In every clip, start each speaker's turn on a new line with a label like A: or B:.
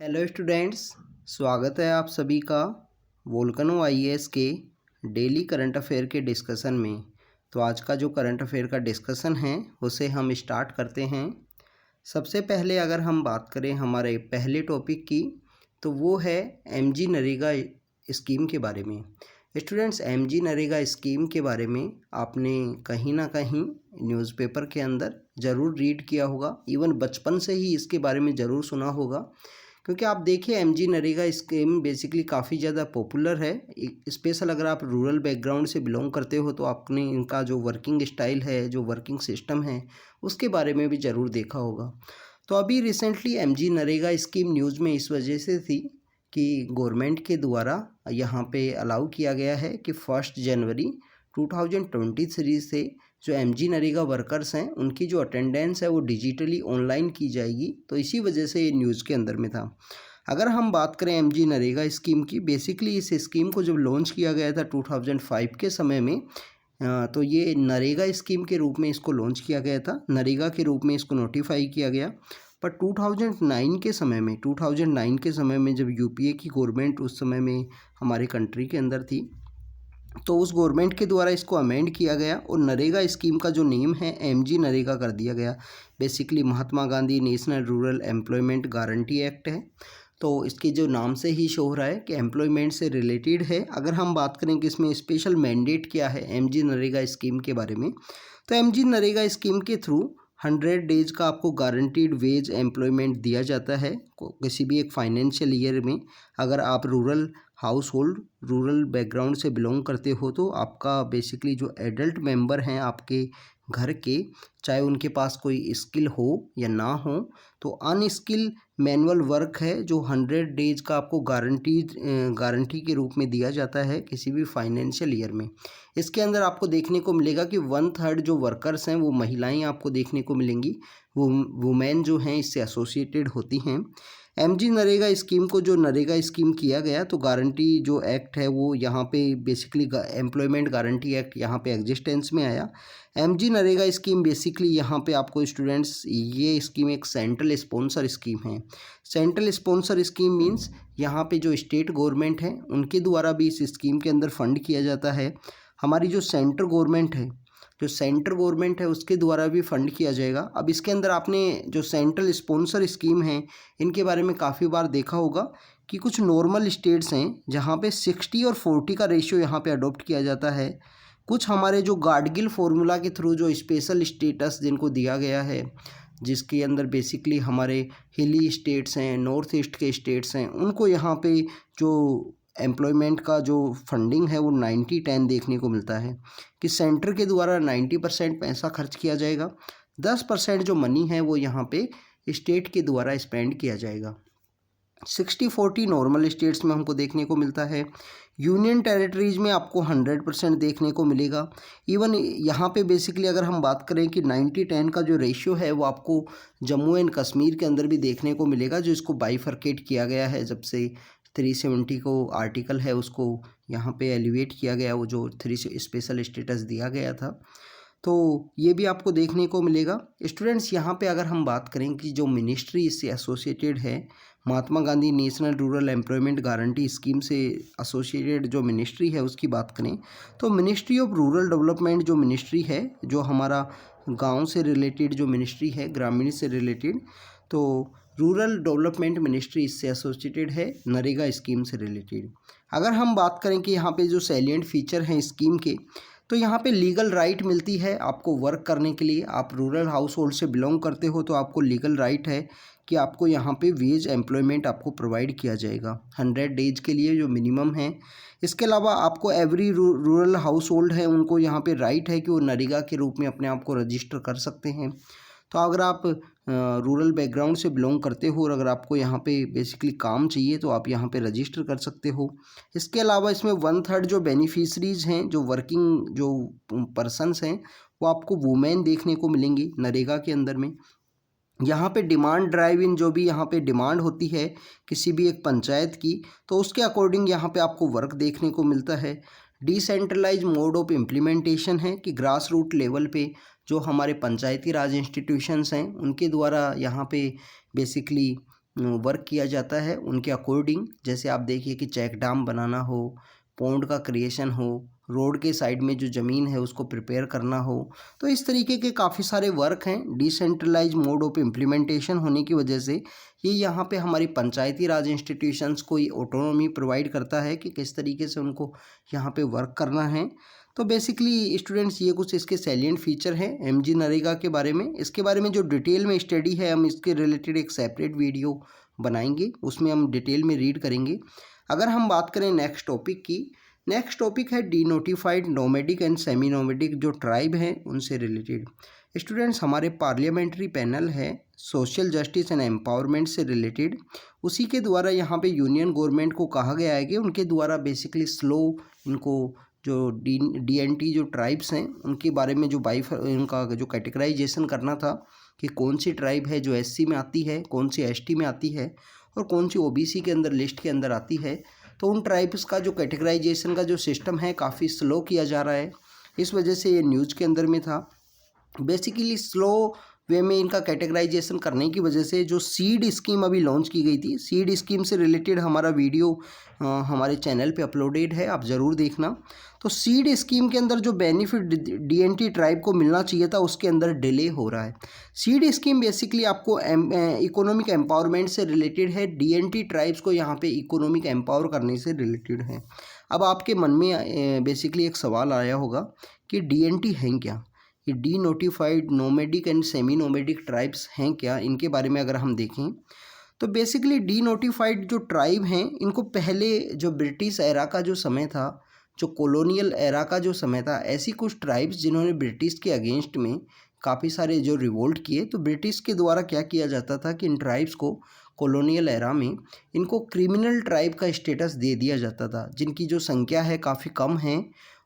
A: Hello students, स्वागत है आप सभी का वोल्केनो आईएएस के डेली करंट अफेयर के डिस्कशन में। तो आज का जो करंट अफेयर का डिस्कशन है उसे हम स्टार्ट करते हैं। सबसे पहले अगर हम बात करें हमारे पहले टॉपिक की तो वो है एमजी नरेगा स्कीम के बारे में। स्टूडेंट्स, एमजी नरेगा स्कीम के बारे में आपने कहीं ना कहीं न्यूज़पेपर के अंदर ज़रूर रीड किया होगा, इवन बचपन से ही इसके बारे में ज़रूर सुना होगा। क्योंकि आप देखिए एमजी नरेगा स्कीम बेसिकली काफ़ी ज़्यादा पॉपुलर है। स्पेशल अगर आप रूरल बैकग्राउंड से बिलोंग करते हो तो आपने इनका जो वर्किंग स्टाइल है, जो वर्किंग सिस्टम है, उसके बारे में भी ज़रूर देखा होगा। तो अभी recently MG NREGA scheme news में इस वजह से थी कि गवर्नमेंट के द्वारा यहाँ पे अलाउ किया गया है कि 1 जनवरी 2023 से जो एमजी नरेगा वर्कर्स हैं उनकी जो अटेंडेंस है वो डिजिटली ऑनलाइन की जाएगी। तो इसी वजह से ये न्यूज़ के अंदर में था। अगर हम बात करें एमजी नरेगा स्कीम की, बेसिकली इस स्कीम को जब लॉन्च किया गया था 2005 के समय में, तो ये नरेगा स्कीम के रूप में इसको लॉन्च किया गया था, नरेगा के रूप में इसको नोटिफाई किया गया। पर 2009 के समय में जब यूपीए की गवर्नमेंट उस समय में हमारे कंट्री के अंदर थी, तो उस गवर्नमेंट के द्वारा इसको अमेंड किया गया और नरेगा स्कीम का जो नेम है एमजी नरेगा कर दिया गया। Basically Mahatma Gandhi national rural employment guarantee act है। तो इसके जो नाम से ही शो हो रहा है कि एम्प्लॉयमेंट से रिलेटेड है। अगर हम बात करें कि इसमें स्पेशल मैंडेट क्या है एमजी नरेगा स्कीम के बारे में, तो एमजी नरेगा स्कीम के थ्रू 100 डेज का आपको गारंटीड वेज एम्प्लॉयमेंट दिया जाता है किसी भी एक फाइनेंशियल ईयर में। अगर आप रूरल बैकग्राउंड से बिलोंग करते हो तो आपका बेसिकली जो एडल्ट मेंबर हैं आपके घर के, चाहे उनके पास कोई स्किल हो या ना हो, तो अनस्किल मैनुअल वर्क है जो 100 डेज का आपको गारंटी के रूप में दिया जाता है किसी भी फाइनेंशियल ईयर में। इसके अंदर आपको देखने को मिलेगा कि 1/3 जो वर्कर्स हैं वो महिलाएं आपको देखने को मिलेंगी, वो वुमेन जो हैं इससे एसोसिएटेड होती हैं। एमजी नरेगा स्कीम को जो नरेगा स्कीम किया गया तो गारंटी जो एक्ट है वो यहाँ पे बेसिकली एम्प्लॉयमेंट गारंटी एक्ट यहाँ पे एग्जिस्टेंस में आया। एमजी नरेगा स्कीम बेसिकली यहाँ पे आपको स्टूडेंट्स, ये स्कीम एक सेंट्रल स्पॉन्सर स्कीम है। सेंट्रल स्पॉन्सर स्कीम मीन्स यहाँ पे जो स्टेट गवर्नमेंट है उनके द्वारा भी इस स्कीम के अंदर फंड किया जाता है। हमारी जो सेंट्रल गवर्नमेंट है उसके द्वारा भी फंड किया जाएगा। अब इसके अंदर आपने जो सेंट्रल स्पॉन्सर स्कीम है इनके बारे में काफ़ी बार देखा होगा कि कुछ नॉर्मल स्टेट्स हैं जहाँ पे 60 और 40 का रेशियो यहाँ पे अडॉप्ट किया जाता है। कुछ हमारे जो गाडगिल फार्मूला के थ्रू जो स्पेशल स्टेटस जिनको दिया गया है, जिसके अंदर बेसिकली हमारे हिली स्टेट्स हैं, नॉर्थ ईस्ट के स्टेट्स हैं, उनको यहाँ पे जो एम्प्लॉयमेंट का जो फंडिंग है वो 90-10 देखने को मिलता है कि सेंटर के द्वारा 90% पैसा खर्च किया जाएगा, 10% जो मनी है वो यहाँ पे स्टेट के द्वारा स्पेंड किया जाएगा। 60-40 नॉर्मल स्टेट्स में हमको देखने को मिलता है। यूनियन टेरिटरीज़ में आपको 100% देखने को मिलेगा। इवन यहाँ पे बेसिकली अगर हम बात करें कि 90-10 का जो रेशियो है वो आपको जम्मू एंड कश्मीर के अंदर भी देखने को मिलेगा, जो इसको बाइफरकेट किया गया है जब से 370 को आर्टिकल है उसको यहाँ पे एलिवेट किया गया, वो जो 3 स्पेशल स्टेटस दिया गया था, तो ये भी आपको देखने को मिलेगा। स्टूडेंट्स, यहाँ पे अगर हम बात करें कि जो मिनिस्ट्री इससे एसोसिएटेड है, Mahatma Gandhi national rural employment guarantee scheme से एसोसिएटेड जो मिनिस्ट्री है उसकी बात करें तो मिनिस्ट्री ऑफ रूरल डेवलपमेंट जो मिनिस्ट्री है, जो हमारा गांव से रिलेटेड जो मिनिस्ट्री है, ग्रामीण से रिलेटेड, तो रूरल डेवलपमेंट मिनिस्ट्री इससे एसोसिएटेड है नरेगा स्कीम से रिलेटेड। अगर हम बात करें कि यहाँ पे जो सैलिएंट फीचर हैं स्कीम के, तो यहाँ पे लीगल राइट मिलती है आपको वर्क करने के लिए। आप रूरल हाउस होल्ड से बिलोंग करते हो तो आपको लीगल राइट है कि आपको यहाँ पे वेज एम्प्लॉयमेंट आपको प्रोवाइड किया जाएगा 100 डेज के लिए जो मिनिमम है। इसके अलावा आपको एवरी रूरल हाउस होल्ड है उनको यहाँ पे राइट है कि वो नरेगा के रूप में अपने आप को रजिस्टर कर सकते हैं। तो अगर आप रूरल बैकग्राउंड से बिलोंग करते हो और अगर आपको यहाँ पे बेसिकली काम चाहिए तो आप यहाँ पे रजिस्टर कर सकते हो। इसके अलावा इसमें 1/3 जो बेनिफिशरीज हैं, जो वर्किंग जो पर्सनस हैं, वो आपको वुमेन देखने को मिलेंगी नरेगा के अंदर में। यहाँ पे डिमांड ड्राइव इन जो भी यहाँ पे डिमांड होती है किसी भी एक पंचायत की, तो उसके अकॉर्डिंग यहाँ पे आपको वर्क देखने को मिलता है। डिसेंट्रलाइज मोड ऑफ इम्प्लीमेंटेशन है कि ग्रास रूट लेवल पे जो हमारे पंचायती राज इंस्टीट्यूशंस हैं उनके द्वारा यहाँ पे बेसिकली वर्क किया जाता है उनके अकॉर्डिंग। जैसे आप देखिए कि चेक डैम बनाना हो, पॉन्ड का क्रिएशन हो, रोड के साइड में जो ज़मीन है उसको प्रिपेयर करना हो, तो इस तरीके के काफ़ी सारे वर्क हैं। डिसेंट्रलाइज मोड ऑफ इम्प्लीमेंटेशन होने की वजह से ये यहाँ पे हमारी पंचायती राज इंस्टीट्यूशंस को ये ऑटोनॉमी प्रोवाइड करता है कि किस तरीके से उनको यहाँ पे वर्क करना है। तो बेसिकली स्टूडेंट्स ये कुछ इसके सैलिएंट फीचर हैं एमजी नरेगा के बारे में। इसके बारे में जो डिटेल में स्टडी है हम इसके रिलेटेड एक सेपरेट वीडियो बनाएंगे, उसमें हम डिटेल में रीड करेंगे। अगर हम बात करें नेक्स्ट टॉपिक की, नेक्स्ट टॉपिक है D notified nomadic and semi nomadic जो ट्राइब हैं उनसे रिलेटेड। स्टूडेंट्स हमारे पार्लियामेंट्री पैनल है सोशल जस्टिस एंड एम्पावरमेंट से रिलेटेड, उसी के द्वारा यहाँ पे यूनियन गवर्नमेंट को कहा गया है कि उनके द्वारा बेसिकली स्लो इनको जो डीएनटी जो ट्राइब्स हैं उनके बारे में जो उनका जो कैटेगराइजेशन करना था कि कौन सी ट्राइब है जो एससी में आती है, कौन सी एसटी में आती है और कौन सी ओबीसी के अंदर लिस्ट के अंदर आती है। तो उन ट्राइब्स का जो कैटेगराइजेशन का जो सिस्टम है काफ़ी स्लो किया जा रहा है, इस वजह से ये न्यूज़ के अंदर में था। बेसिकली स्लो वे में इनका कैटेगराइजेशन करने की वजह से जो सीड स्कीम अभी लॉन्च की गई थी, सीड स्कीम से रिलेटेड हमारा वीडियो हमारे चैनल पे अपलोडेड है, आप ज़रूर देखना। तो सीड स्कीम के अंदर जो बेनिफिट डीएनटी ट्राइब को मिलना चाहिए था उसके अंदर डिले हो रहा है। सीड स्कीम बेसिकली आपको इकोनॉमिक एम्पावरमेंट से रिलेटेड है, डीएनटी ट्राइब्स को यहाँ पे इकोनॉमिक एम्पावर करने से रिलेटेड है। अब आपके मन में बेसिकली एक सवाल आया होगा कि डीएनटी हैं क्या, ये D notified nomadic and semi nomadic tribes हैं क्या, इनके बारे में अगर हम देखें तो बेसिकली डी नोटिफाइड जो ट्राइब हैं इनको पहले जो ब्रिटिश एरा का जो समय था, जो कॉलोनियल एरा का जो समय था, ऐसी कुछ ट्राइब्स जिन्होंने ब्रिटिश के अगेंस्ट में काफ़ी सारे जो रिवोल्ट किए, तो ब्रिटिश के द्वारा क्या किया जाता था कि इन ट्राइब्स को कॉलोनियल एरा में इनको क्रिमिनल ट्राइब का स्टेटस दे दिया जाता था, जिनकी जो संख्या है काफ़ी कम है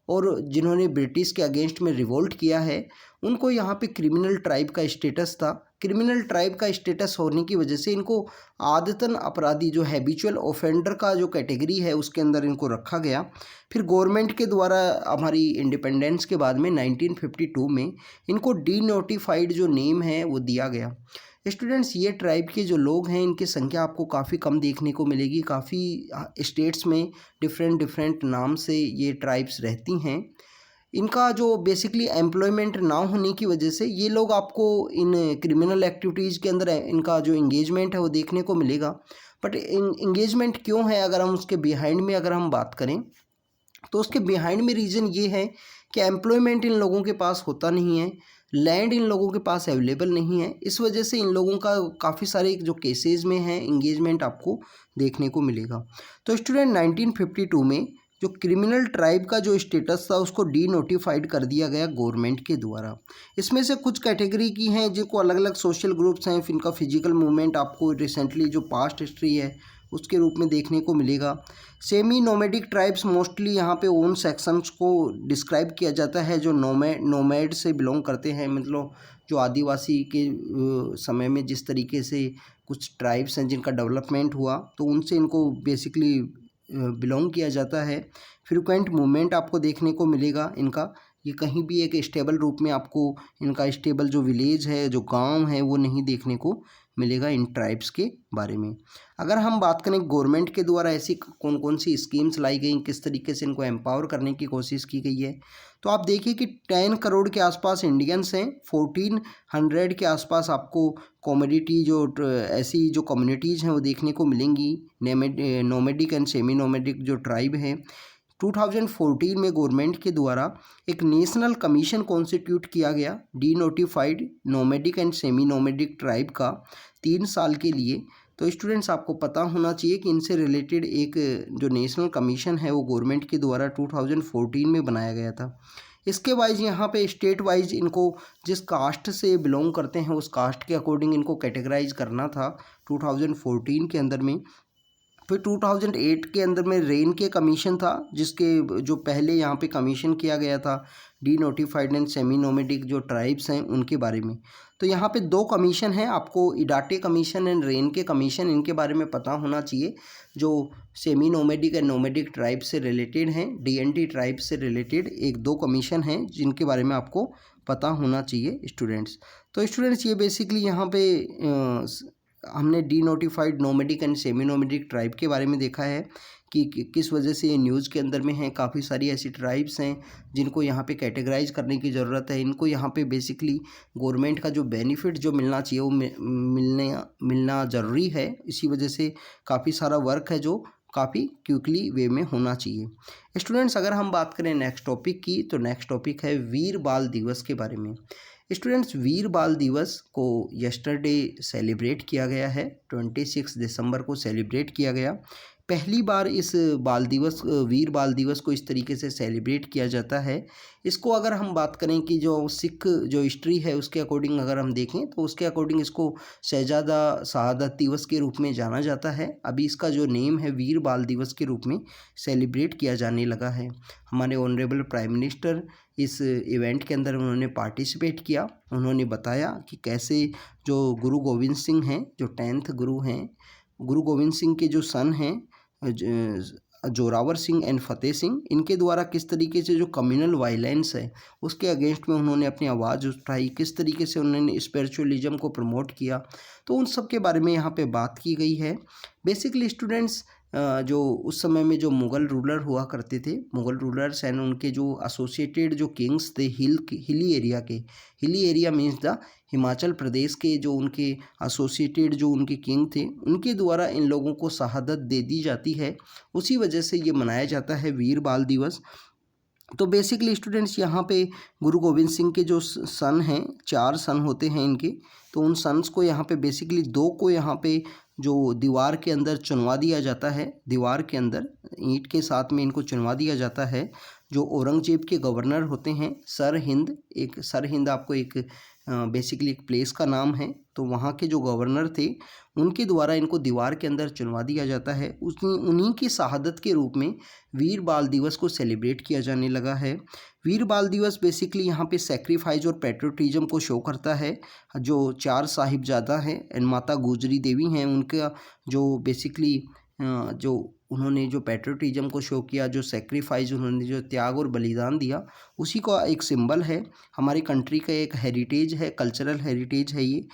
A: और जिन्होंने ब्रिटिश के अगेंस्ट में रिवोल्ट किया है उनको यहाँ पे क्रिमिनल ट्राइब का स्टेटस था। क्रिमिनल ट्राइब का स्टेटस होने की वजह से इनको आदतन अपराधी जो हैबिचुअल ऑफेंडर का जो कैटेगरी है उसके अंदर इनको रखा गया। फिर गवर्नमेंट के द्वारा हमारी इंडिपेंडेंस के बाद में 1952 में इनको डी नोटिफाइड जो नेम है वो दिया गया। स्टूडेंट्स ये ट्राइब के जो लोग हैं इनकी संख्या आपको काफ़ी कम देखने को मिलेगी, काफ़ी स्टेट्स में डिफरेंट नाम से ये ट्राइब्स रहती हैं। इनका जो बेसिकली एम्प्लॉयमेंट ना होने की वजह से ये लोग आपको इन क्रिमिनल एक्टिविटीज़ के अंदर इनका जो इंगेजमेंट है वो देखने को मिलेगा। बट इंगेजमेंट क्यों है, अगर हम उसके बिहाइंड में अगर हम बात करें तो उसके बिहाइंड में रीज़न ये है कि एम्प्लॉयमेंट इन लोगों के पास होता नहीं है, लैंड इन लोगों के पास अवेलेबल नहीं है, इस वजह से इन लोगों का काफ़ी सारे जो केसेस में है इंगेजमेंट आपको देखने को मिलेगा। तो स्टूडेंट 1952 में जो क्रिमिनल ट्राइब का जो स्टेटस था उसको डी नोटिफाइड कर दिया गया गवर्नमेंट के द्वारा। इसमें से कुछ कैटेगरी की हैं जिनको अलग अलग सोशल ग्रुप्स हैं, इनका फिजिकल मूवमेंट आपको रिसेंटली जो पास्ट हिस्ट्री है उसके रूप में देखने को मिलेगा। सेमी नोमैडिक ट्राइब्स मोस्टली यहाँ पे ओन सेक्शंस को डिस्क्राइब किया जाता है जो नोमैड से बिलोंग करते हैं, मतलब जो आदिवासी के समय में जिस तरीके से कुछ ट्राइब्स हैं जिनका डेवलपमेंट हुआ तो उनसे इनको बेसिकली बिलोंग किया जाता है। फ्रीक्वेंट मूवमेंट आपको देखने को मिलेगा इनका, ये कहीं भी एक स्टेबल रूप में आपको इनका स्टेबल जो विलेज है जो गांव है वो नहीं देखने को मिलेगा इन ट्राइब्स के बारे में। अगर हम बात करें गवर्नमेंट के द्वारा ऐसी कौन कौन सी स्कीम्स लाई गई, किस तरीके से इनको एम्पावर करने की कोशिश की गई है, तो आप देखिए कि 10 करोड़ के आसपास इंडियंस हैं, 1400 के आसपास आपको कम्युनिटी जो ऐसी जो कम्युनिटीज़ हैं वो देखने को मिलेंगी। नोमैडिक एंड सेमी नोमैडिक जो ट्राइब है 2014 में गवर्नमेंट के द्वारा एक नेशनल कमीशन कॉन्स्टिट्यूट किया गया D notified nomadic and semi nomadic tribe का 3 साल के लिए। तो स्टूडेंट्स आपको पता होना चाहिए कि इनसे रिलेटेड एक जो नेशनल कमीशन है वो गवर्नमेंट के द्वारा 2014 में बनाया गया था। इसके वाइज यहाँ पे स्टेट वाइज इनको जिस कास्ट से बिलोंग करते हैं उस कास्ट के अकॉर्डिंग इनको कैटेगराइज करना था 2014 के अंदर में। फिर 2008 के अंदर में रेन के कमीशन था जिसके जो पहले यहाँ पे कमीशन किया गया था D notified and semi nomadic जो ट्राइब्स हैं उनके बारे में। तो यहाँ पे 2 कमीशन हैं, आपको इडाटे कमीशन एंड रेन के कमीशन, इनके बारे में पता होना चाहिए जो semi nomadic and nomadic tribe से रिलेटेड हैं। डीएनटी ट्राइब से रिलेटेड 1-2 कमीशन हैं जिनके बारे में आपको पता होना चाहिए स्टूडेंट्स। तो स्टूडेंट्स ये बेसिकली यहाँ पे हमने D notified nomadic and semi nomadic tribe के बारे में देखा है कि किस वजह से ये न्यूज़ के अंदर में हैं। काफ़ी सारी ऐसी ट्राइब्स हैं जिनको यहाँ पे कैटेगराइज करने की ज़रूरत है। इनको यहाँ पे बेसिकली गवर्नमेंट का जो बेनिफिट जो मिलना चाहिए वो मिलना ज़रूरी है। इसी वजह से काफ़ी सारा वर्क है जो काफ़ी क्विकली वे में होना चाहिए। स्टूडेंट्स, अगर हम बात करें नेक्स्ट टॉपिक की, तो नेक्स्ट टॉपिक है वीर बाल दिवस के बारे में। स्टूडेंट्स, वीर बाल दिवस को यस्टरडे सेलिब्रेट किया गया है, 26 दिसंबर को सेलिब्रेट किया गया। पहली बार इस वीर बाल दिवस को इस तरीके से सेलिब्रेट किया जाता है। इसको अगर हम बात करें कि जो सिख जो हिस्ट्री है उसके अकॉर्डिंग अगर हम देखें तो उसके अकॉर्डिंग इसको शहजादा शहादत दिवस के रूप में जाना जाता है। अभी इसका जो नेम है वीर बाल दिवस के रूप में सेलिब्रेट किया जाने लगा है। हमारे ऑनरेबल प्राइम मिनिस्टर इस इवेंट के अंदर उन्होंने पार्टिसिपेट किया। उन्होंने बताया कि कैसे जो गुरु गोविंद सिंह हैं, जो 10th गुरु हैं, गुरु गोविंद सिंह के जो सन हैं जोरावर सिंह एंड फतेह सिंह, इनके द्वारा किस तरीके से जो कम्युनल वायलेंस है उसके अगेंस्ट में उन्होंने अपनी आवाज़ उठाई, किस तरीके से उन्होंने स्पिरिचुअलिज्म को प्रमोट किया, तो उन सब के बारे में यहाँ पे बात की गई है। बेसिकली स्टूडेंट्स, जो उस समय में जो मुग़ल रूलर हुआ करते थे, मुग़ल रूलर्स एंड उनके जो एसोसिएटेड जो किंग्स थे hilly area means the Himachal Pradesh के जो उनके एसोसिएटेड जो उनके किंग थे, उनके द्वारा इन लोगों को शहादत दे दी जाती है। उसी वजह से ये मनाया जाता है वीर बाल दिवस। तो बेसिकली स्टूडेंट्स, यहाँ पे गुरु गोविंद सिंह के जो सन हैं, 4 सन होते हैं इनके, तो उन सन्स को यहाँ पे बेसिकली 2 को यहाँ पे जो दीवार के अंदर चुनवा दिया जाता है, दीवार के अंदर ईंट के साथ में इनको चुनवा दिया जाता है। जो औरंगजेब के गवर्नर होते हैं सरहिंद आपको एक बेसिकली एक प्लेस का नाम है, तो वहाँ के जो गवर्नर थे उनके द्वारा इनको दीवार के अंदर चुनवा दिया जाता है। उन्हीं की शहादत के रूप में वीर बाल दिवस को सेलिब्रेट किया जाने लगा है। वीर बाल दिवस बेसिकली यहाँ पे सेक्रीफाइस और पैट्रियोटिज्म को शो करता है। जो 4 साहिबजादा हैं एंड माता गुजरी देवी हैं, उनका जो बेसिकली जो उन्होंने जो पैट्रियोटिज्म को शो किया, जो सेक्रीफाइस उन्होंने जो त्याग और बलिदान दिया, उसी का एक सिंबल है। हमारी कंट्री का एक हेरिटेज है, कल्चरल हेरिटेज है ये।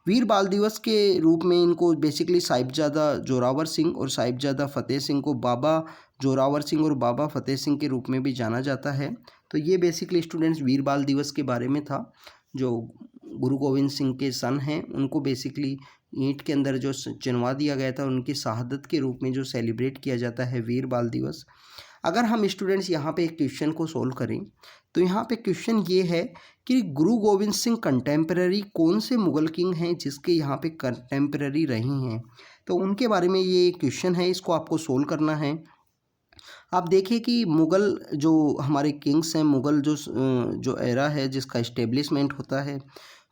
A: वीर बाल दिवस के रूप में इनको बेसिकली साहिबजादा जोरावर सिंह और साहिबजादा फतेह सिंह को बाबा जोरावर सिंह और बाबा फतेह सिंह के रूप में भी जाना जाता है। तो ये बेसिकली स्टूडेंट्स वीर बाल दिवस के बारे में था। जो गुरु गोविंद सिंह के सन हैं उनको बेसिकली ईंट के अंदर जो चिनवा दिया गया था, उनकी शहादत के रूप में जो सेलिब्रेट किया जाता है वीर बाल दिवस। अगर हम स्टूडेंट्स यहाँ पे एक क्वेश्चन को सोल्व करें तो यहाँ पे क्वेश्चन ये है कि गुरु गोविंद सिंह कंटेम्प्रेरी कौन से मुग़ल किंग हैं जिसके यहाँ पे कंटेम्प्रेरी रही हैं, तो उनके बारे में ये क्वेश्चन है, इसको आपको सोल्व करना है। आप देखिए कि मुग़ल जो हमारे किंग्स हैं, मुग़ल जो एरा है जिसका इस्टेब्लिशमेंट होता है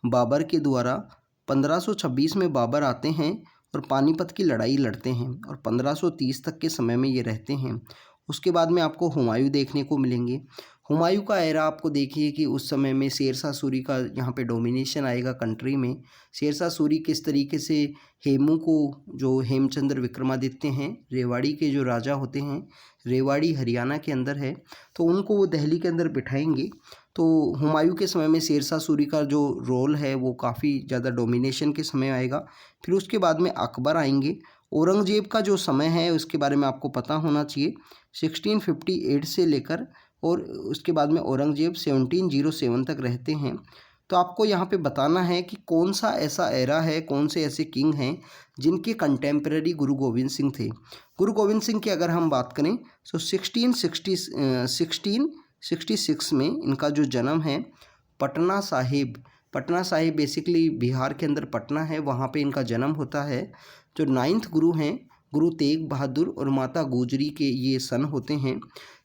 A: बाबर के द्वारा, 1526 में बाबर आते हैं और पानीपत की लड़ाई लड़ते हैं और 1530 तक के समय में ये रहते हैं। उसके बाद में आपको हुमायूं देखने को मिलेंगे। हुमायूं का एरा आपको देखिए कि उस समय में शेरशाह सूरी का यहाँ पे डोमिनेशन आएगा कंट्री में। शेरशाह सूरी किस तरीके से हेमू को, जो हेमचंद्र विक्रमादित्य हैं, रेवाड़ी के जो राजा होते हैं, रेवाड़ी हरियाणा के अंदर है, तो उनको वो दिल्ली के अंदर बिठाएंगे। तो हुमायूं के समय में शेरशाह सूरी का जो रोल है वो काफ़ी ज़्यादा डोमिनेशन के समय आएगा। फिर उसके बाद में अकबर आएंगे। औरंगजेब का जो समय है उसके बारे में आपको पता होना चाहिए, 1658 से लेकर और उसके बाद में औरंगजेब 1707 तक रहते हैं। तो आपको यहाँ पे बताना है कि कौन सा ऐसा एरा है, कौन से ऐसे किंग हैं जिनके कंटेम्प्रेरी गुरु गोविंद सिंह थे। गुरु गोविंद सिंह की अगर हम बात करें तो 1666 में इनका जो जन्म है पटना साहिब बेसिकली बिहार के अंदर पटना है, वहाँ पे इनका जन्म होता है। जो 9th गुरु हैं गुरु तेग बहादुर और माता गुजरी के ये सन होते हैं।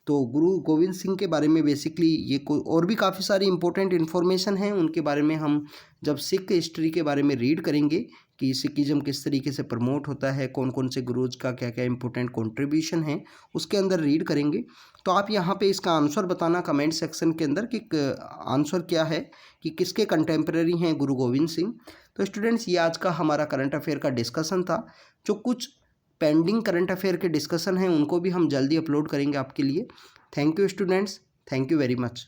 A: तो गुरु गोविंद सिंह के बारे में बेसिकली ये कोई और भी काफ़ी सारी इंपॉर्टेंट इन्फॉर्मेशन है, उनके बारे में हम जब सिख हिस्ट्री के बारे में रीड करेंगे कि सिखिज़म किस तरीके से प्रमोट होता है, कौन कौन से गुरुज का क्या क्या इंपॉर्टेंट कंट्रीब्यूशन है, उसके अंदर रीड करेंगे। तो आप यहाँ पे इसका आंसर बताना कमेंट सेक्शन के अंदर कि आंसर क्या है कि किसके कंटेम्प्रेरी हैं गुरु गोविंद सिंह। तो स्टूडेंट्स, ये आज का हमारा करंट अफेयर का डिस्कशन था। जो कुछ पेंडिंग करंट अफेयर के डिस्कशन हैं उनको भी हम जल्दी अपलोड करेंगे आपके लिए। Thank you students, thank you very much.